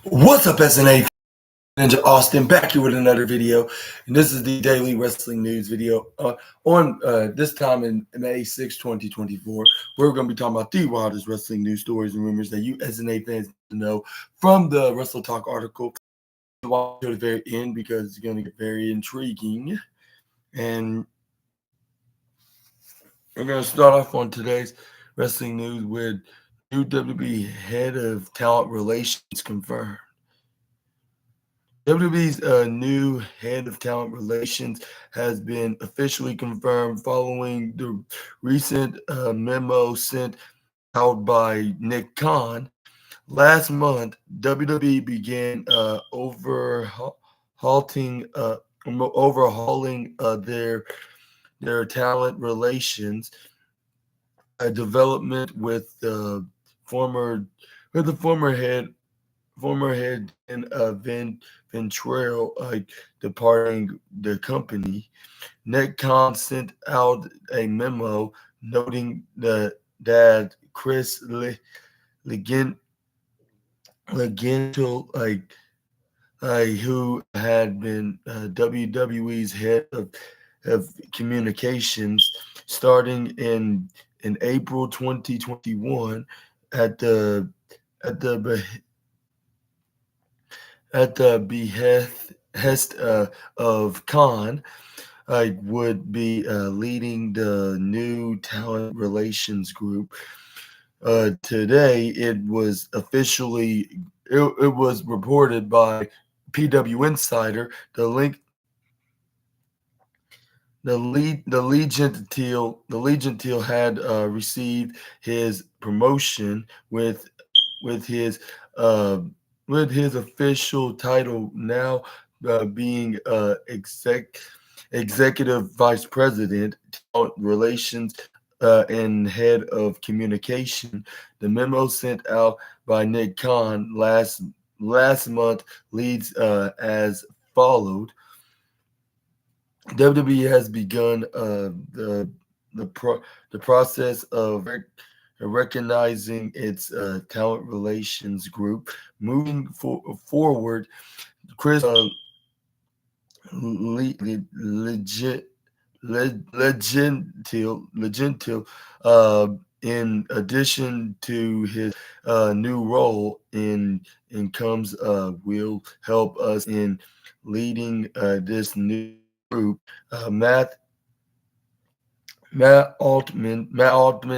What's up, SNA? Ninja Austin back here with another video, and this is the daily wrestling news video. On this time in May 6, 2024, we're going to be talking about the wildest wrestling news stories and rumors that you SNA fans need to know from the Wrestle Talk article. Watch to the very end because it's going to get very intriguing. And we're going to start off on today's wrestling news with new WWE head of talent relations confirmed. WWE's new head of talent relations has been officially confirmed following the recent memo sent out by Nick Khan. Last month, WWE began overhauling their talent relations development with the former head and Ventrell departing the company. Nick Khan sent out a memo noting that Chris Legentil, who had been WWE's head of communications starting in April 2021 at the behest of Khan, would be leading the new talent relations group. Today, it was reported by PW Insider. The Legion Teal had received his promotion with his official title now being executive vice president, talent relations, and head of communication. The memo sent out by Nick Khan last month leads as followed. WWE has begun the process of recognizing its talent relations group. Moving forward, Chris Legentil, in addition to his new role in comes will help us in leading this new group. Matt Altman,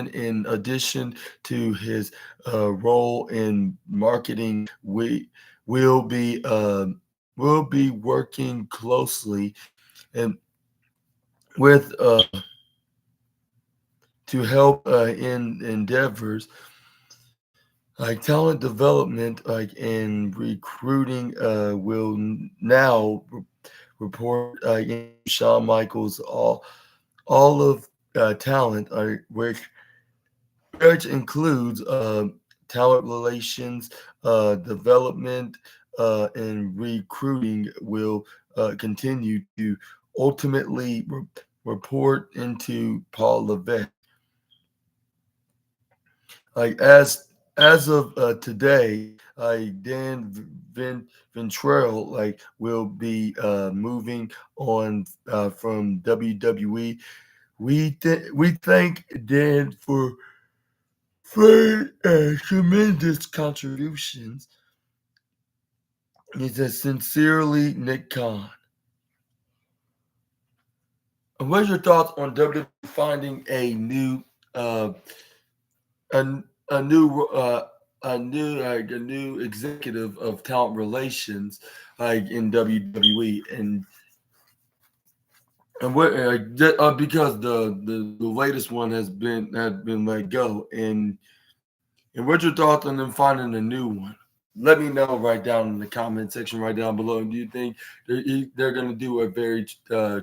in addition to his role in marketing, will be working closely and with to help in endeavors like talent development, and recruiting. Will now report Shawn Michaels all of talent, which includes talent relations, development, and recruiting, will continue to ultimately report into Paul Levesque. As of today, Dan Ventrell will be moving on from WWE. We thank Dan for tremendous contributions. He says, sincerely, Nick Khan. And what's your thoughts on WWE finding a new executive of talent relations in WWE, and what because the latest one has been let go, and what's your thoughts on them finding a new one? Let me know right down in the comment section right down below. Do you think they're going to do a very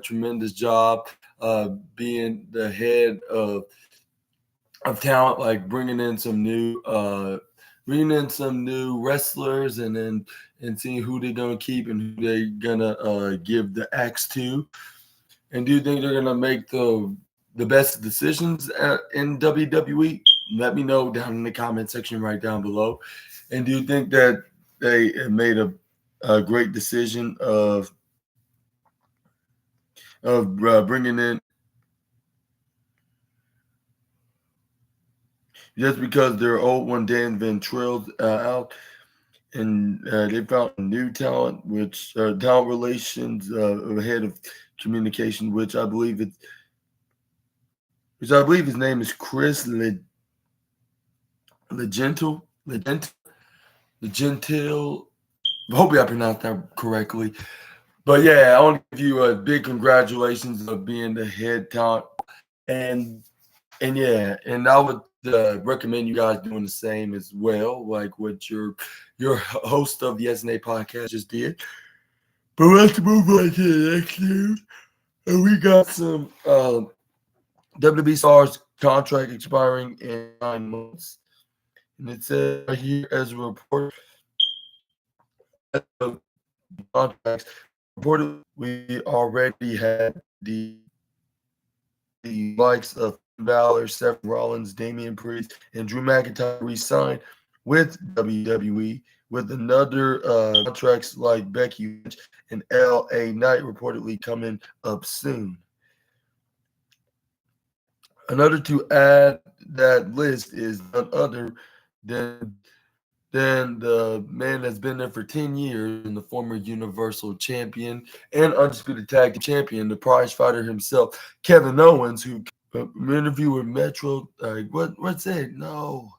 tremendous job being the head of talent, like bringing in some new wrestlers, and seeing who they're gonna keep and who they're gonna give the axe to? And do you think they're gonna make the best decisions in WWE? Let me know down in the comment section right down below. And do you think that they made a great decision of bringing in, just because their old one Dan Ventrell's out, and they found new talent, which talent relations, head of communication, which I believe his name is Chris Legentil. Legentil. Hopefully I pronounced that correctly. But yeah, I want to give you a big congratulations of being the head talent, and yeah, and I would recommend you guys doing the same as well, like what your host of the SNA podcast just did. But let's move on to the next news. And we got some WWE stars contract expiring in 9 months, and it says right here as a report of contracts. Reportedly, we already had the likes of Finn Balor, Seth Rollins, Damian Priest, and Drew McIntyre re-signed with WWE, with another contracts like Becky Lynch and LA Knight reportedly coming up soon. Another to add that list is none other than the man that's been there for 10 years and the former Universal Champion and Undisputed Tag Team Champion, the prize fighter himself, Kevin Owens, who interview with Metro. What's it? No.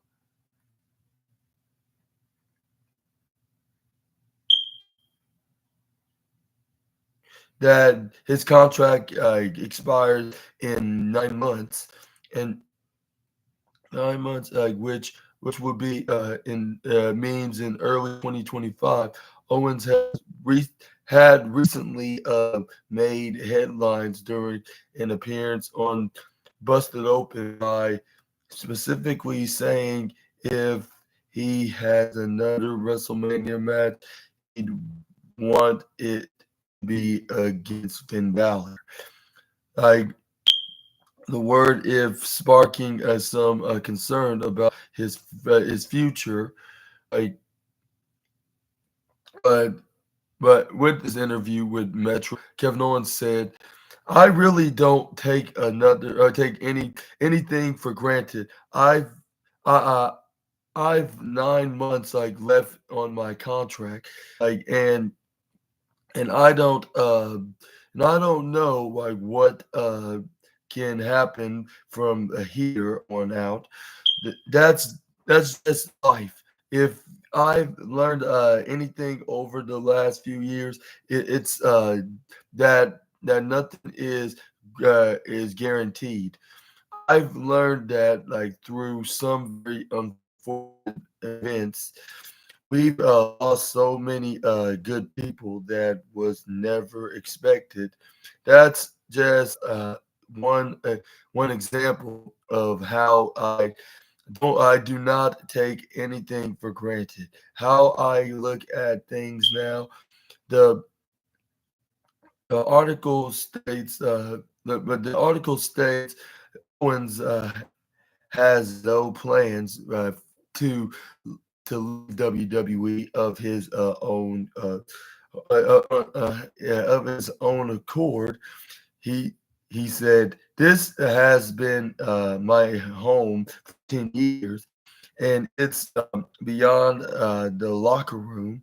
That his contract expires in 9 months, and 9 months, which would be in means in early 2025. Owens had recently made headlines during an appearance on Busted Open by specifically saying if he has another WrestleMania match, he'd want it to be against Finn Balor. Like, the word if sparking some concern about his future. Like, but with this interview with Metro, Kevin Owens said, "I really don't take anything for granted. I, I've 9 months like left on my contract, like, and I don't know like what can happen from here on out. That's just life. If I've learned anything over the last few years, it's that nothing is guaranteed. I've learned that like through some very unfortunate events, we've lost so many good people that was never expected. That's just one example of how I do not take anything for granted. How I look at things now. The the article states the article states Owens has no plans to leave WWE of his own of his own accord. He he said, "This has been my home for 10 years, and it's beyond the locker room.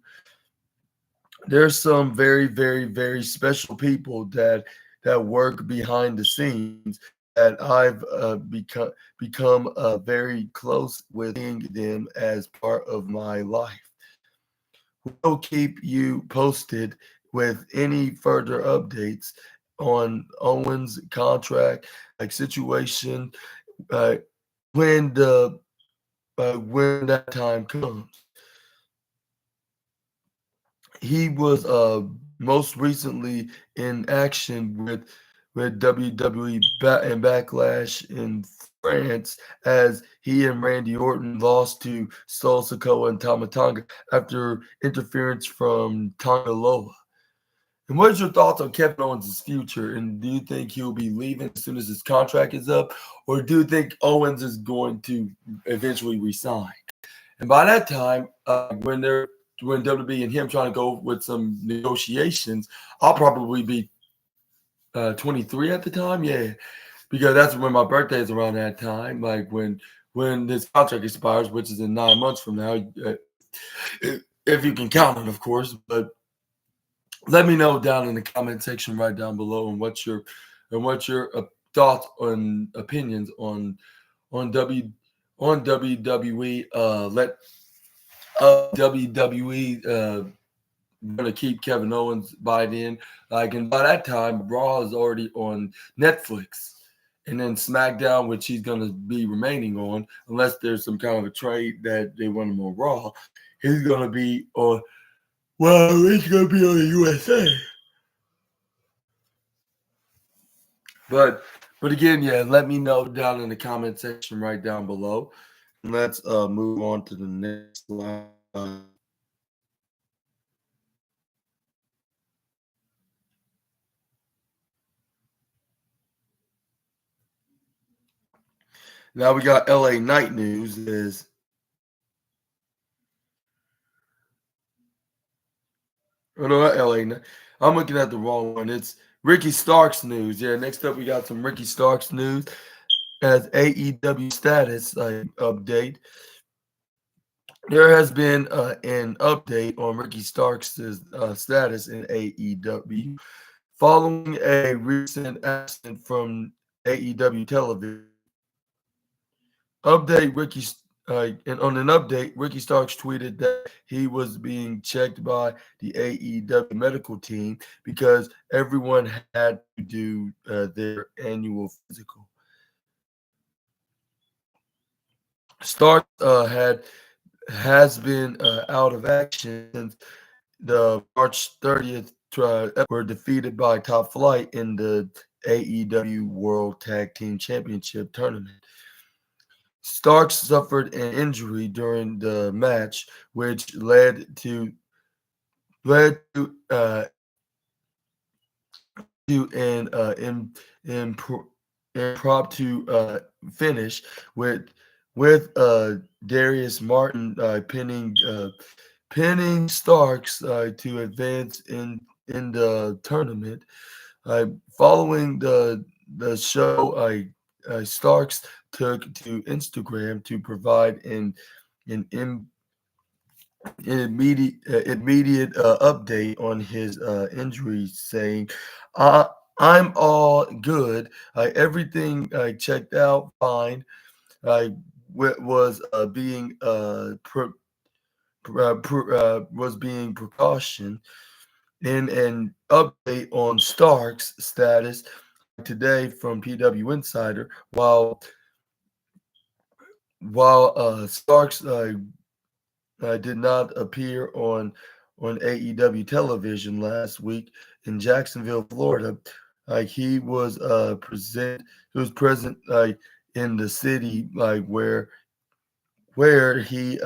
There's some very, very, very special people that work behind the scenes that I've become very close with, seeing them as part of my life. We'll keep you posted with any further updates on Owen's contract like situation uh, when when that time comes." He was most recently in action with WWE and Backlash in France, as he and Randy Orton lost to Sol Sikoa and Tama Tonga after interference from Tonga Loa. And what is your thoughts on Kevin Owens' future? And do you think he'll be leaving as soon as his contract is up? Or do you think Owens is going to eventually resign? And by that time, when they're when WWE and him trying to go with some negotiations, I'll probably be 23 at the time. Yeah, because that's when my birthday is around that time. Like when this contract expires, which is in 9 months from now, if you can count it, of course. But let me know down in the comment section right down below, and what's your thoughts and opinions on W on WWE. Let WWE gonna keep Kevin Owens by then. Like, and by that time, Raw is already on Netflix, and then SmackDown, which he's gonna be remaining on, unless there's some kind of a trade that they want him on Raw. He's gonna be on. Well, he's gonna be on the USA. But again, yeah, let me know down in the comment section right down below. Let's move on to the next slide. Now we got LA Night News. Oh no, not LA Night. I'm looking at the wrong one. It's Ricky Starks news. Yeah, next up we got some Ricky Starks news as AEW status update. There has been an update on Ricky Starks' status in AEW following a recent absence from AEW television. And on an update, Ricky Starks tweeted that he was being checked by the AEW medical team because everyone had to do their annual physical. Starks has been out of action since the March 30th were defeated by Top Flight in the AEW World Tag Team Championship tournament. Starks suffered an injury during the match, which led to an impromptu finish with Darius Martin pinning Starks to advance in the tournament. Following the show, Starks took to Instagram to provide an immediate update on his injury, saying, "I'm all good. Everything checked out fine. I was being was being precaution." In an update on Stark's status today from PW Insider, while Starks did not appear on AEW television last week in Jacksonville, Florida. He was present. He was present in the city, where he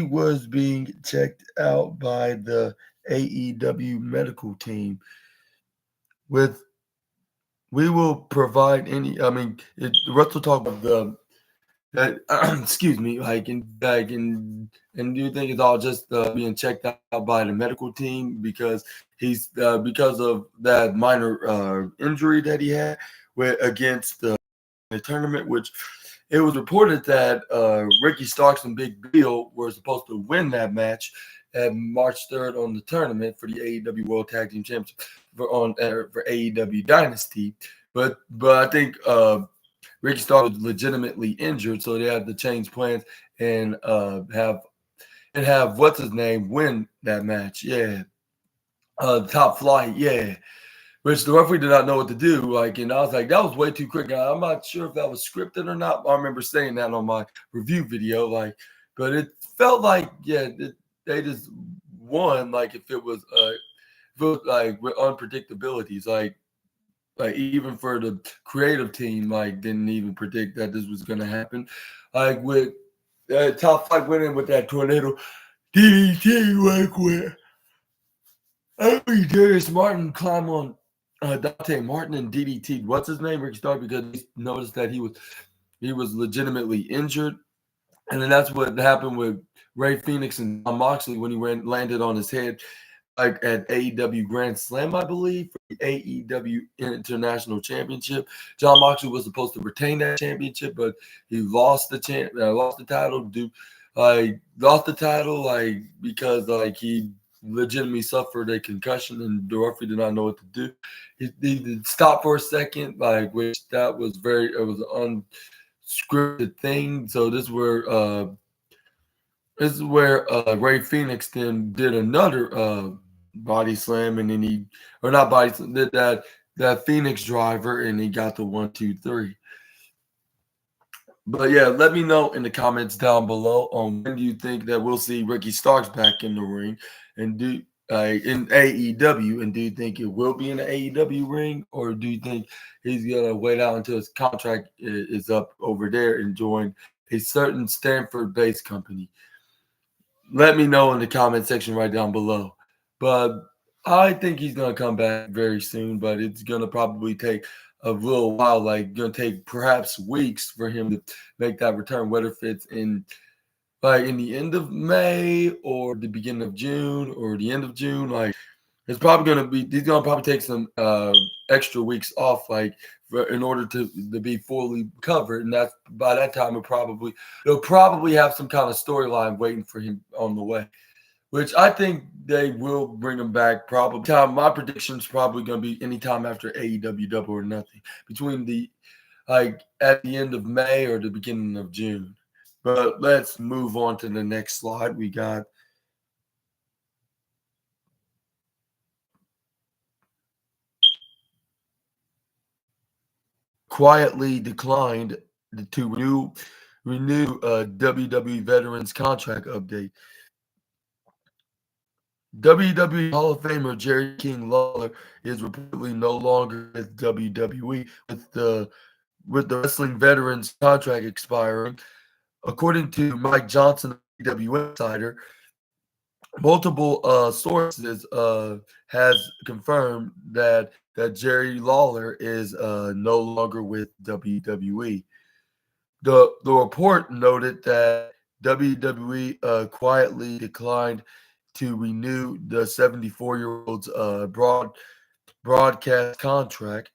was being checked out by the AEW medical team. We will provide any. I mean, Russell talked about the. Excuse me, and do you think it's all just being checked out by the medical team because because of that minor injury that he had against the tournament, which it was reported that Ricky Starks and Big Bill were supposed to win that match at March 3rd on the tournament for the AEW World Tag Team Championship for AEW Dynasty, but I think Ricky Starks was legitimately injured, so they had to change plans and have what's his name win that match. Yeah, Top Flight. Yeah, which the referee did not know what to do. And I was like, that was way too quick. I'm not sure if that was scripted or not. I remember saying that on my review video. But it felt like they just won. If it was with unpredictabilities. Even for the creative team, didn't even predict that this was going to happen. With Top Flight winning with that tornado DDT, where Darius Martin climb on Dante Martin and DDT. What's his name? Ricky Stark, because he noticed that he was legitimately injured, and then that's what happened with Ray Phoenix and Jon Moxley when he landed on his head, like at AEW Grand Slam, I believe, for the AEW International Championship. Jon Moxley was supposed to retain that championship, but he lost the lost the title. Lost the title because he legitimately suffered a concussion and the referee did not know what to do. He stopped for a second, which that was it was an unscripted thing. So this is where Ray Phoenix then did another body slam, and then not body slam, did that Phoenix driver, and he got the 1-2-3. But yeah, let me know in the comments down below on when do you think that we'll see Ricky Starks back in the ring, and in AEW, and do you think it will be in the AEW ring, or do you think he's gonna wait out until his contract is up over there and join a certain Stanford-based company? Let me know in the comment section right down below. But I think he's going to come back very soon, but it's going to probably take a little while, going to take perhaps weeks for him to make that return, whether if it's in the end of May or the beginning of June or the end of June. It's probably going to be, he's going to probably take some extra weeks off, in order to be fully covered. And that's by that time, they'll probably have some kind of storyline waiting for him on the way, which I think they will bring him back probably. My prediction is probably going to be anytime after AEW Double or Nothing, between at the end of May or the beginning of June. But let's move on to the next slide. We got quietly declined to renew WWE veterans contract update. WWE Hall of Famer Jerry King Lawler is reportedly no longer with WWE with the wrestling veterans contract expiring. According to Mike Johnson, WWE Insider, multiple sources has confirmed that Jerry Lawler is no longer with WWE. The report noted that WWE quietly declined to renew the 74-year-old's broadcast contract,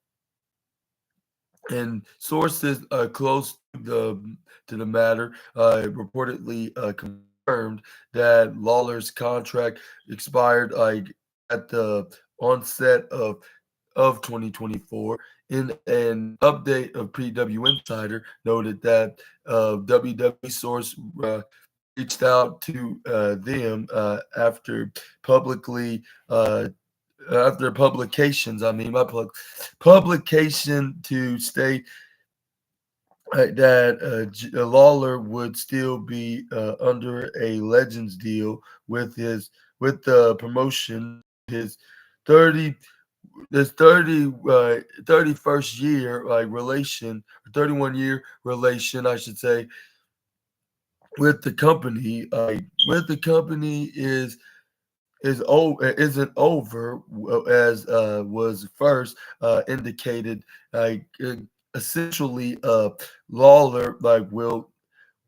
and sources close to the matter reportedly confirmed that Lawler's contract expired at the onset of 2024. In an update of PW Insider, noted that WWE source reached out to them after publications. Publication to state that Lawler would still be under a Legends deal with the promotion. His 31st year 31-year relation, I should say, with the company isn't over, as was first indicated. Essentially, Lawler will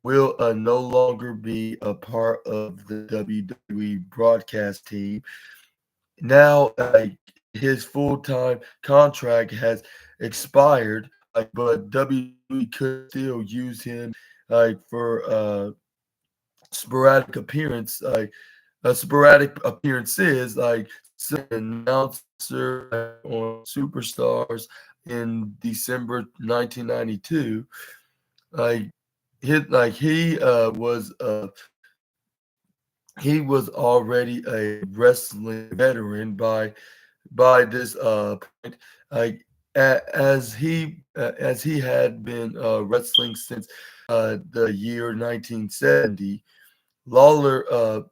no longer be a part of the WWE broadcast team. Now, his full-time contract has expired, but WWE could still use him for sporadic appearances, announcer on Superstars in December 1992. He was already a wrestling veteran by this point, as he had been wrestling since the year 1970. Lawler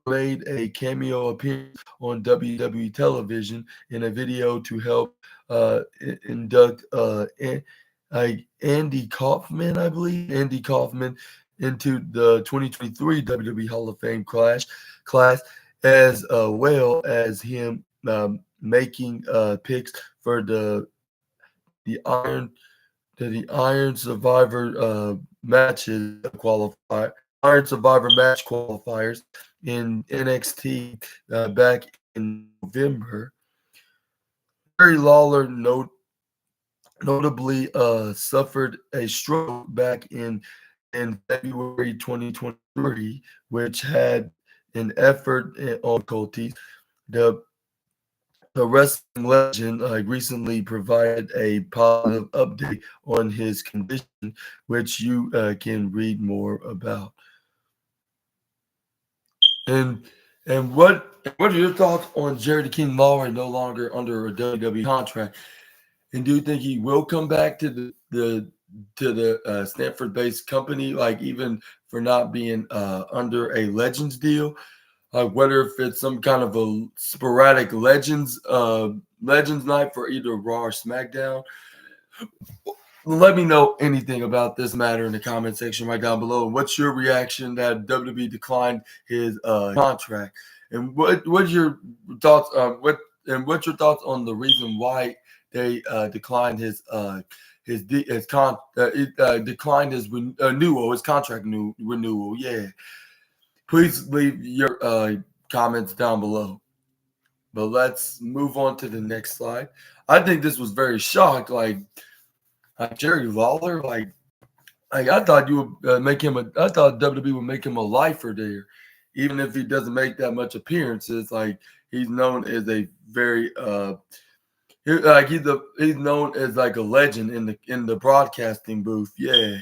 made a cameo appearance on WWE television in a video to help induct Andy Kaufman, I believe, into the 2023 WWE Hall of Fame class, as well as him making picks for the Iron Survivor matches qualify Iron Survivor match qualifiers in NXT back in November. Jerry Lawler notably suffered a stroke back in February 2023, which had an effort on difficulties. The the wrestling legend recently provided a positive update on his condition, which you can read more about. And what are your thoughts on Jerry the King Lawler no longer under a WWE contract? And do you think he will come back to the Stanford-based company, like even for not being under a Legends deal? Whether if it's some kind of a sporadic Legends night for either Raw or SmackDown. Let me know anything about this matter in the comment section right down below. What's your reaction that WWE declined his contract, and what's your thoughts? What's your thoughts on the reason why they declined declined his renewal, his contract renewal? Yeah, please leave your comments down below. But let's move on to the next slide. I think this was very shocked, like Jerry Lawler, like I thought you would make him a. I thought WWE would make him a lifer there, even if he doesn't make that much appearances. Like he's known as a very he's known as like a legend in the broadcasting booth. Yeah,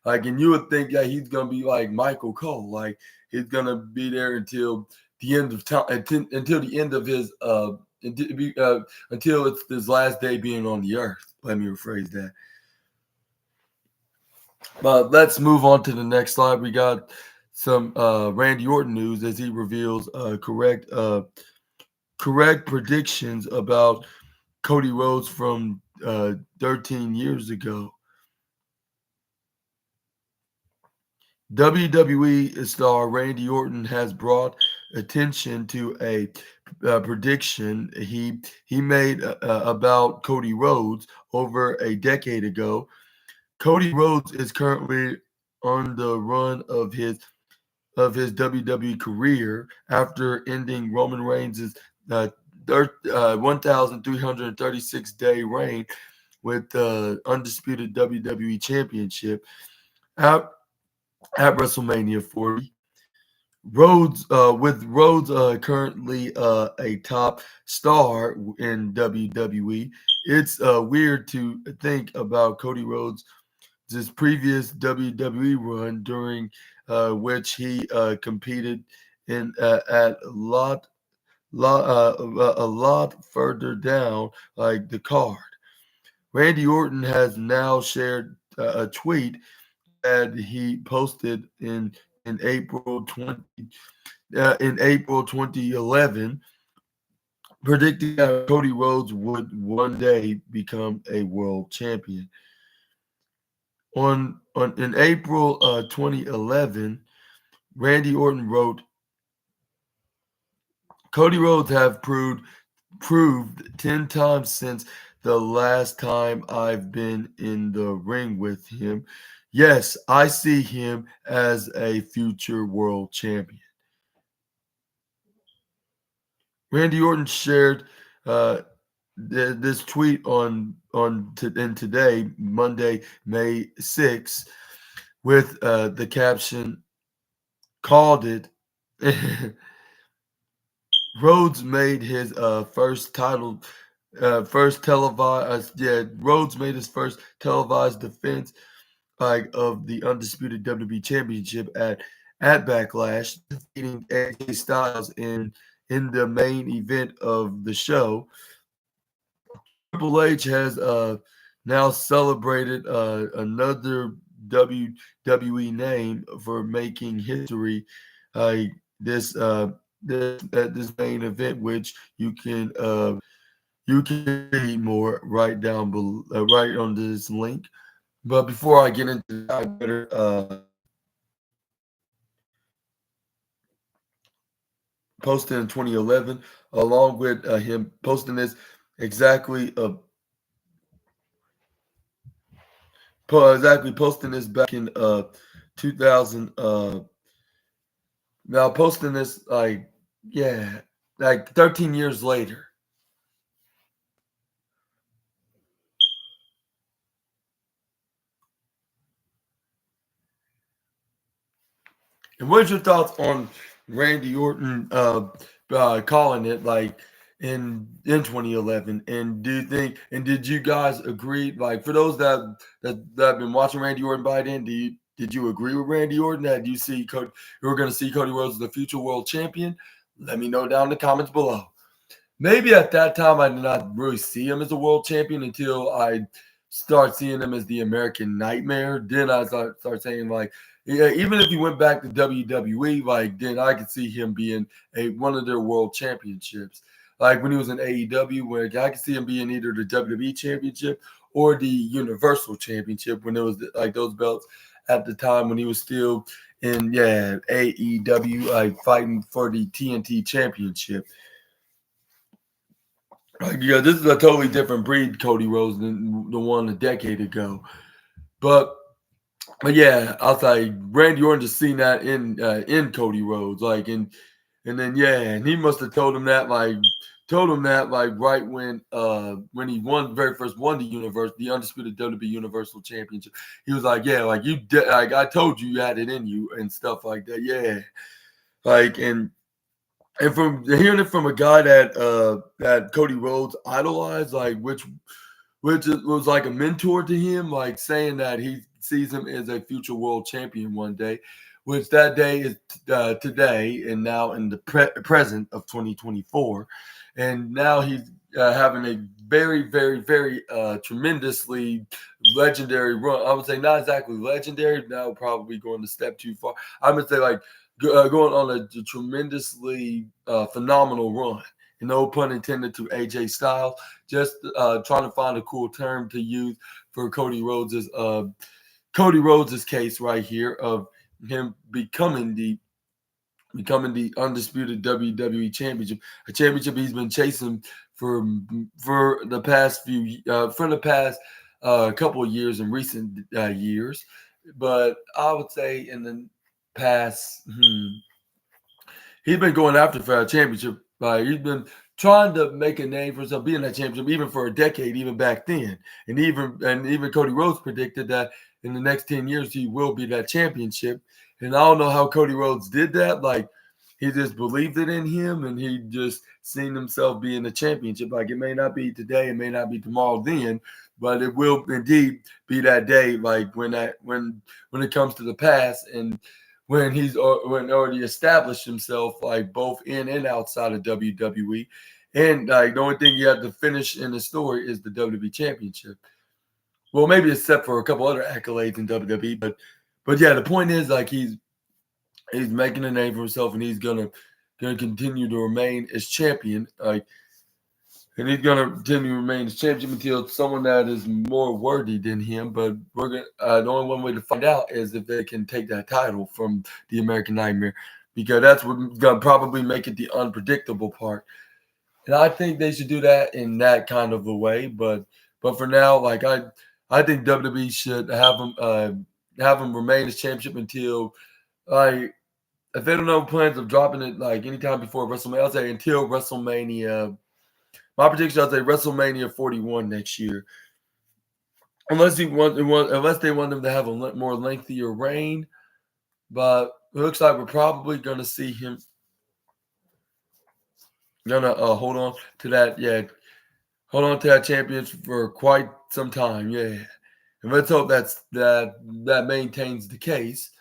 like and you would think that he's gonna be like Michael Cole, like he's gonna be there until the end of time, until the end of his until it's his last day being on the earth. Let me rephrase that. But let's move on to the next slide. We got some Randy Orton news as he reveals correct predictions about Cody Rhodes from 13 years ago. WWE star Randy Orton has brought attention to a prediction he made about Cody Rhodes over a decade ago. Cody Rhodes is currently on the run of his WWE career after ending Roman Reigns' 1,336-day reign with the undisputed WWE Championship at, at WrestleMania 40. Rhodes currently a top star in WWE. It's weird to think about Cody Rhodes' previous WWE run, during which he competed in at a lot further down like the card. Randy Orton has now shared a tweet that he posted in April 2011, predicting that Cody Rhodes would one day become a world champion. In April 2011, Randy Orton wrote, "Cody Rhodes have proved 10 times since the last time I've been in the ring with him. Yes, I see him as a future world champion." Randy Orton shared this tweet in today, Monday, May 6th, with the caption, called it. Rhodes made his first televised. Rhodes made his first televised defense of the undisputed WWE Championship at Backlash, defeating AJ Styles in the main event of the show. Triple H has now celebrated another WWE name for making history. This this main event, which you can read more right down below, right on this link. But before I get into that, I better posted in 2011, along with him posting this exactly exactly posting this back in 2000. Now posting this like 13 years later. And what's your thoughts on Randy Orton calling it like in 2011? And do you think and did you guys agree? Like for those that have been watching Randy Orton by then, did you agree with Randy Orton that you see Cody, you were going to see Cody Rhodes as the future world champion? Let me know down in the comments below. Maybe at that time I did not really see him as a world champion until I start seeing him as the American Nightmare. Then I start saying like, yeah, even if he went back to WWE, like then I could see him being one of their world championships. Like when he was in AEW, where I could see him being either the WWE championship or the Universal Championship when it was like those belts at the time when he was still in AEW, like fighting for the TNT championship. Like, yeah, this is a totally different breed, Cody Rhodes, than the one a decade ago. But yeah, I'll say Randy Orton just seen that in Cody Rhodes, like and then and he must have told him that like right when he very first won the undisputed WWE Universal Championship. He was like, yeah, like like I told you had it in you and stuff like that. Yeah, like and from hearing it from a guy that Cody Rhodes idolized, like which was like a mentor to him, like saying that he sees him as a future world champion one day, which that day is today and now in the present of 2024. And now he's having a very, very, very tremendously legendary run. I would say not exactly legendary. Now probably going to step too far. I would say like going on a tremendously phenomenal run. And no pun intended to AJ Styles. Just trying to find a cool term to use for Cody Rhodes's case right here of him becoming the undisputed WWE championship, a championship he's been chasing for the past couple of years in recent years. But I would say in the past, he's been going after for a championship. He's been trying to make a name for himself, being that championship, even for a decade, even back then. And even Cody Rhodes predicted that in the next 10 years he will be that championship. And I don't know how Cody Rhodes did that. Like he just believed it in him, and he just seen himself being the championship. Like it may not be today, it may not be tomorrow, then, but it will indeed be that day. Like when it comes to the past and when already established himself like both in and outside of WWE. And like the only thing you have to finish in the story is the WWE Championship. Well, maybe except for a couple other accolades in WWE, but yeah, the point is like he's making a name for himself, and he's gonna continue to remain as champion. Like, and he's gonna continue to remain as champion until someone that is more worthy than him. But we're gonna the only one way to find out is if they can take that title from the American Nightmare, because that's what's gonna probably make it the unpredictable part. And I think they should do that in that kind of a way. But for now, like I think WWE should have him remain as championship until like if they don't have plans of dropping it like anytime before WrestleMania, I'll say until WrestleMania. My prediction, I'll say WrestleMania 41 next year. Unless they want them to have a more lengthier reign. But it looks like we're probably going to see him hold on to that. Yeah, hold on to that championship for quite some time. Yeah. And let's hope that maintains the case.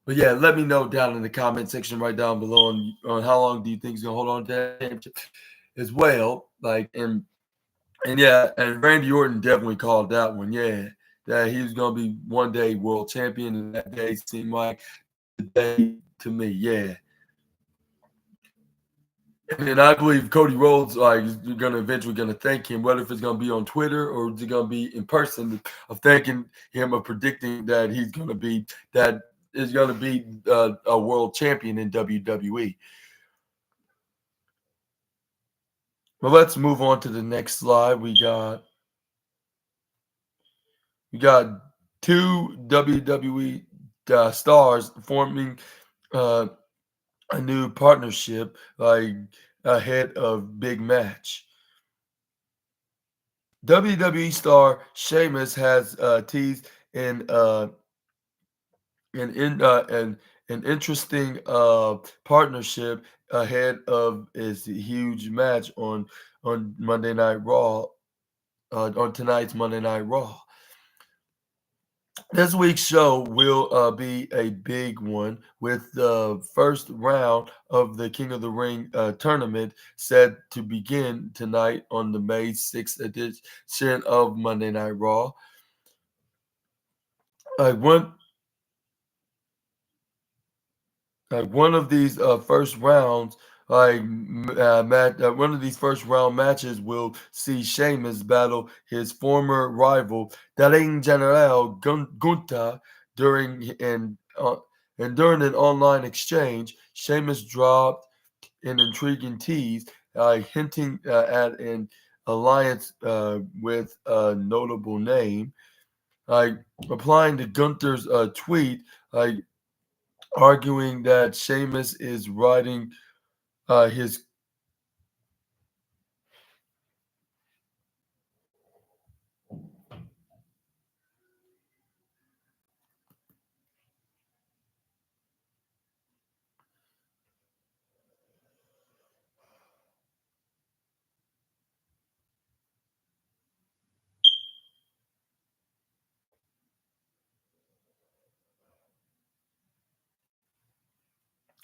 But yeah, let me know down in the comment section right down below on how long do you think he's gonna hold on to that championship as well. Like and yeah, and Randy Orton definitely called that one. Yeah, that he was gonna be one day world champion, and that day seemed like the day to me. Yeah. And I believe Cody Rhodes like is gonna eventually gonna thank him, whether if it's gonna be on Twitter or it's gonna be in person, of thanking him of predicting that he's gonna be a world champion in WWE. Well, let's move on to the next slide. We got two WWE stars forming uh, a new partnership like ahead of big match. WWE star Sheamus has teased in an in an interesting partnership ahead of his huge match on Monday Night Raw on tonight's Monday Night Raw. This week's show will be a big one with the first round of the King of the Ring tournament set to begin tonight on the May 6th edition of Monday Night Raw. Uh, one one of these first rounds, one of these first round matches will see Sheamus battle his former rival Daring General Gunther during and during an online exchange. Sheamus dropped an intriguing tease, hinting at an alliance with a notable name. Like replying to Gunther's tweet, like arguing that Sheamus is riding his.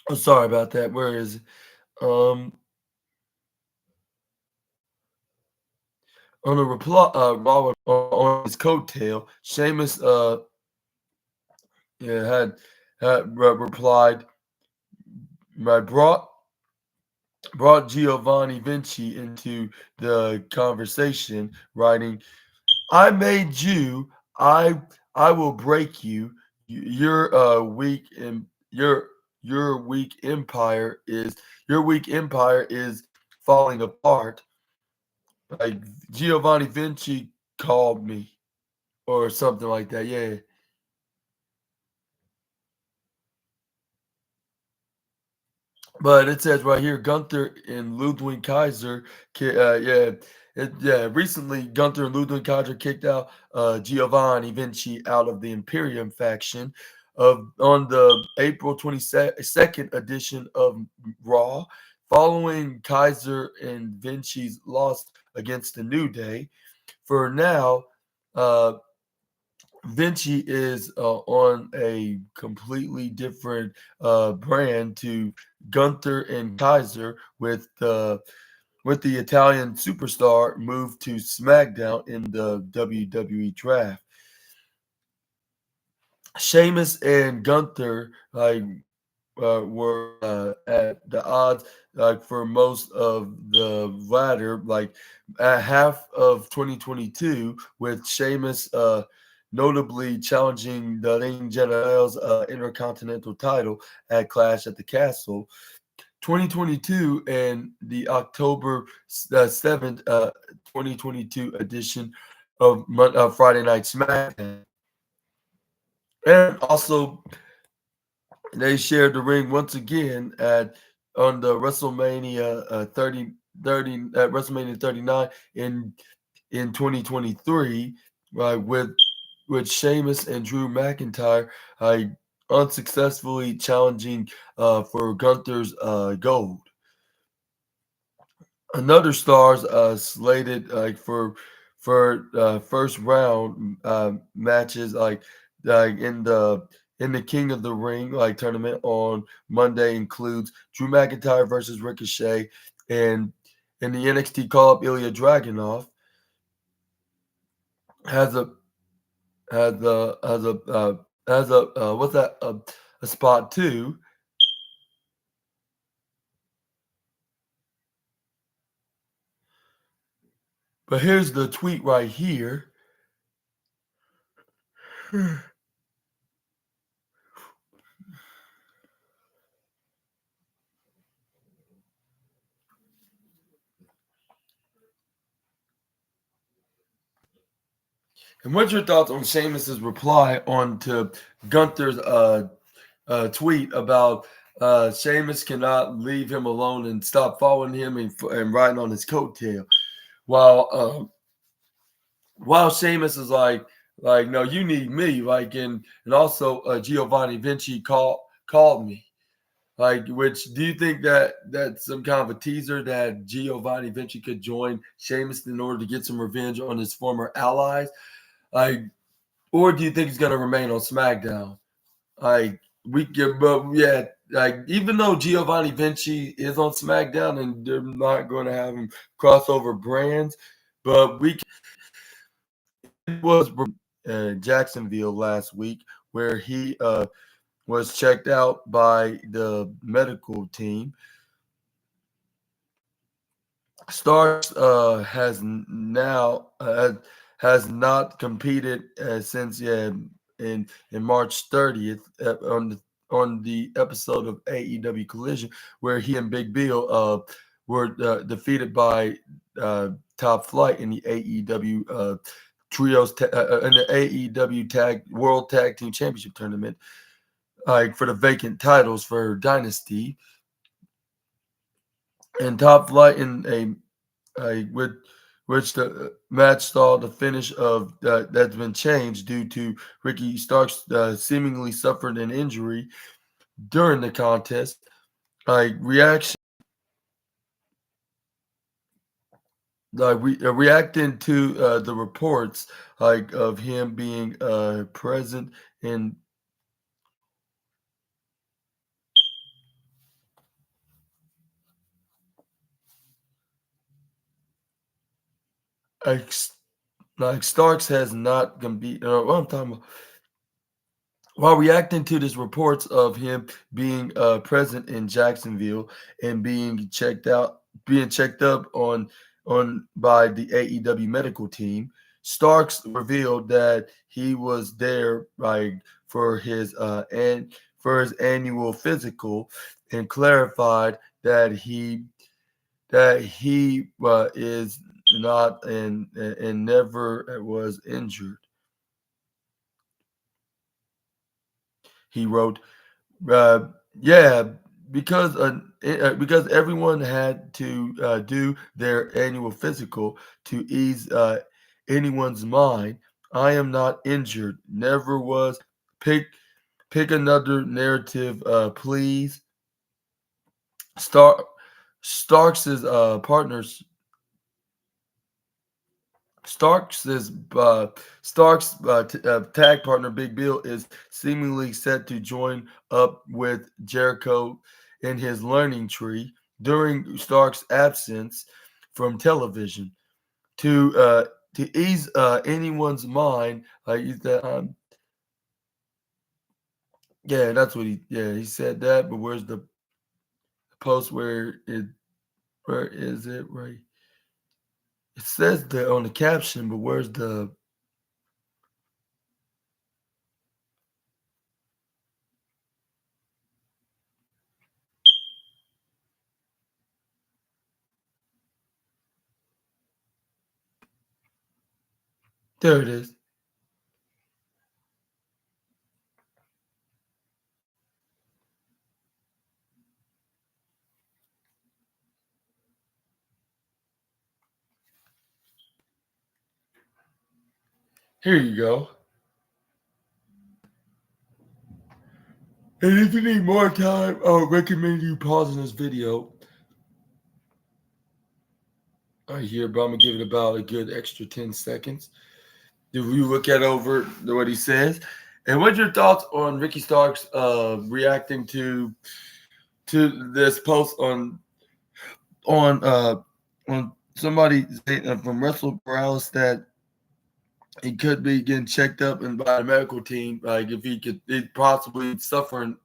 Oh, sorry about that. Where is it? Um, on a reply, Raw on his coattail, Sheamus yeah, had replied, "I brought Giovanni Vinci into the conversation, writing, I made you. I will break you. Your weak and your weak empire is falling apart. Like Giovanni Vinci called me or something like that. Yeah. But it says right here, Gunther and Ludwig Kaiser, recently Gunther and Ludwig Kaiser kicked out Giovanni Vinci out of the Imperium faction of on the April 22nd edition of Raw, following Kaiser and Vinci's loss against the New Day. For now, uh, Vinci is on a completely different brand to Gunther and Kaiser with the Italian superstar moved to SmackDown in the WWE draft. Sheamus and Gunther were at the odds for most of the latter, like at half of 2022, with Sheamus notably challenging the Ring General's Intercontinental title at Clash at the Castle. 2022 and the October 7th, 2022 edition of Friday Night SmackDown. And also they shared the ring once again at on the WrestleMania 39 in 2023, right, with Sheamus and Drew McIntyre unsuccessfully challenging for Gunther's gold. Another stars slated for first round matches in the King of the Ring tournament on Monday includes Drew McIntyre versus Ricochet, and in the NXT call up Ilya Dragunov has a has a what's that a spot too. But here's the tweet right here. And what's your thoughts on Sheamus's reply on to Gunther's tweet about Sheamus cannot leave him alone and stop following him and riding on his coattail, while Sheamus is like no, you need me, like and also Giovanni Vinci called me. Like, which do you think that that's some kind of a teaser that Giovanni Vinci could join Sheamus in order to get some revenge on his former allies? Like, or do you think he's gonna remain on SmackDown? Like, we get, but yeah, like even though Giovanni Vinci is on SmackDown and they're not going to have him crossover brands, but it was Jacksonville last week where he was checked out by the medical team. Starks has not competed since in March 30th on the episode of AEW Collision where he and Big Bill were defeated by Top Flight in the AEW in the AEW World Tag Team Championship tournament, like for the vacant titles for Dynasty. And Top Flight in with which the match saw the finish of that's been changed due to Ricky Starks seemingly suffered an injury during the contest. Reacting to the reports of him being present in like Starks has not competed. What I'm talking about. While reacting to these reports of him being present in Jacksonville and being checked up on by the AEW medical team, Starks revealed that he was there for his annual physical and clarified that he is not and never was injured. He wrote, "Yeah, because everyone had to do their annual physical to ease anyone's mind. I am not injured. Never was. Pick pick another narrative, please." Star Starks's partners Stark's tag partner Big Bill is seemingly set to join up with Jericho in his learning tree during Stark's absence from television to ease anyone's mind. Yeah, that's what he said that. But where's the post where is it right? It says that on the caption, but where's the there it is. Here you go. And if you need more time, I would recommend you pausing this video right here, but I'm gonna give it about a good extra 10 seconds. If you look at over what he says, and what's your thoughts on Ricky Starks reacting to this post on somebody from Wrestle that he could be getting checked up and by the medical team, like if he possibly he suffered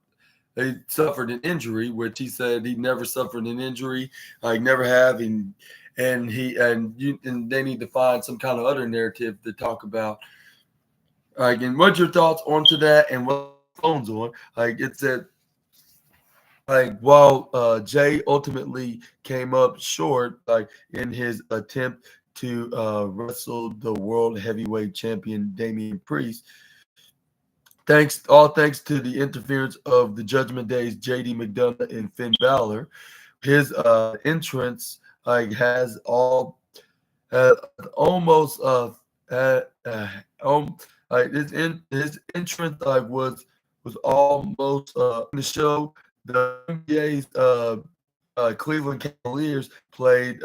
an injury, which he said he never suffered an injury, like never have, and they need to find some kind of other narrative to talk about. Like, and what's your thoughts onto that, and what phones on? Like, it said, while Jay ultimately came up short, in his attempt to wrestle the world heavyweight champion Damian Priest. All thanks to the interference of the Judgment Day's JD McDonough and Finn Balor. His entrance has all almost uh, uh his entrance was almost in the show. The NBA's Cleveland Cavaliers played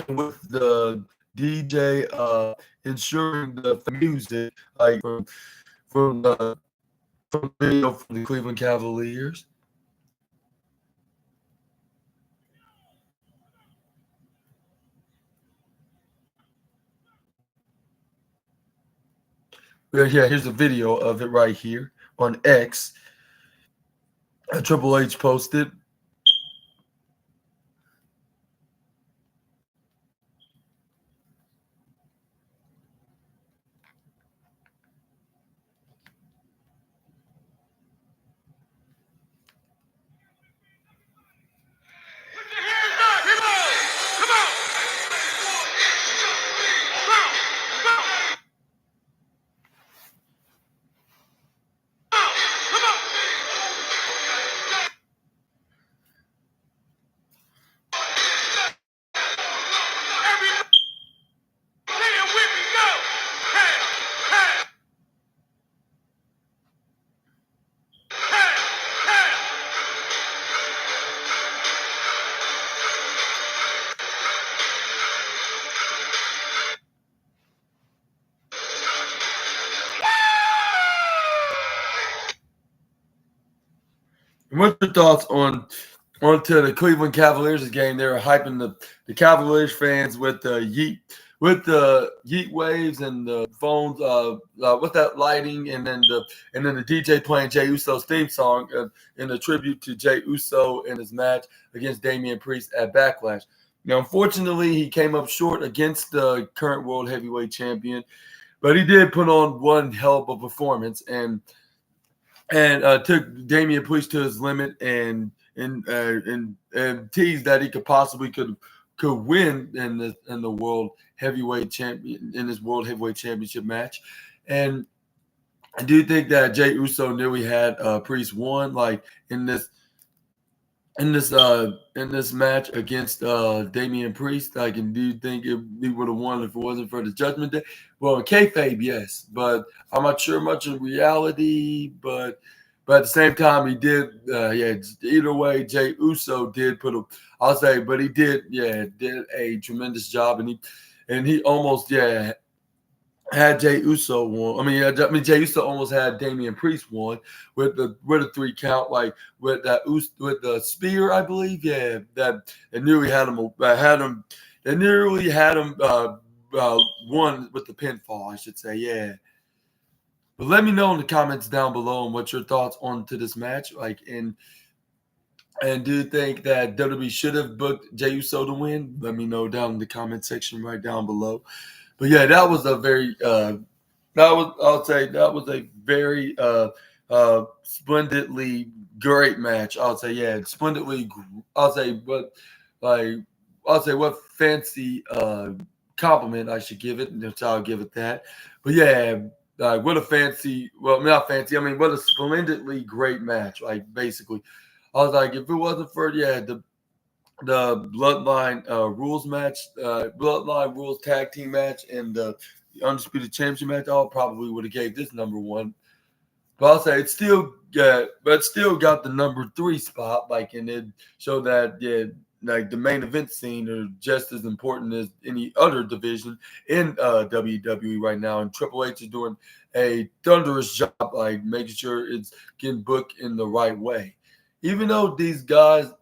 with the DJ ensuring the music from the video from the Cleveland Cavaliers. Yeah, here's a video of it right here on X. Triple H posted. What's your thoughts onto the Cleveland Cavaliers game? They were hyping the Cavaliers fans with the yeet waves and the phones with that lighting, and then the DJ playing Jey Uso's theme song in a tribute to Jey Uso in his match against Damian Priest at Backlash. Now, unfortunately, he came up short against the current world heavyweight champion, but he did put on one hell of a performance and took Damian Priest to his limit and teased that he could win in the world heavyweight champion in this world heavyweight championship match. And I do think that Jey Uso nearly had Priest won in this match against Damian Priest. And do you think he would have won if it wasn't for the Judgment Day? Well, in kayfabe, yes, but I'm not sure much in reality. But at the same time, he did. Either way, Jey Uso did he did a tremendous job, and he almost had Jey Uso won. Jey Uso almost had Damian Priest won with a 3 count, with the spear, I believe. Yeah, that it nearly had him. It nearly had him won with the pinfall, I should say. Yeah. But let me know in the comments down below and what your thoughts onto this match. And do you think that WWE should have booked Jey Uso to win? Let me know down in the comment section right down below. But yeah, that was a very very splendidly great match. Splendidly. I'll say what fancy compliment I should give it, and I'll give it that. But yeah, what a fancy. Well, not fancy. What a splendidly great match. Basically, I was like, if it wasn't for the Bloodline rules match, Bloodline rules tag team match, and the Undisputed Championship match, I probably would have gave this number 1. But I'll say it's still got the number 3 spot. And it showed that the main event scene are just as important as any other division in WWE right now. And Triple H is doing a thunderous job, making sure it's getting booked in the right way. Even though these guys,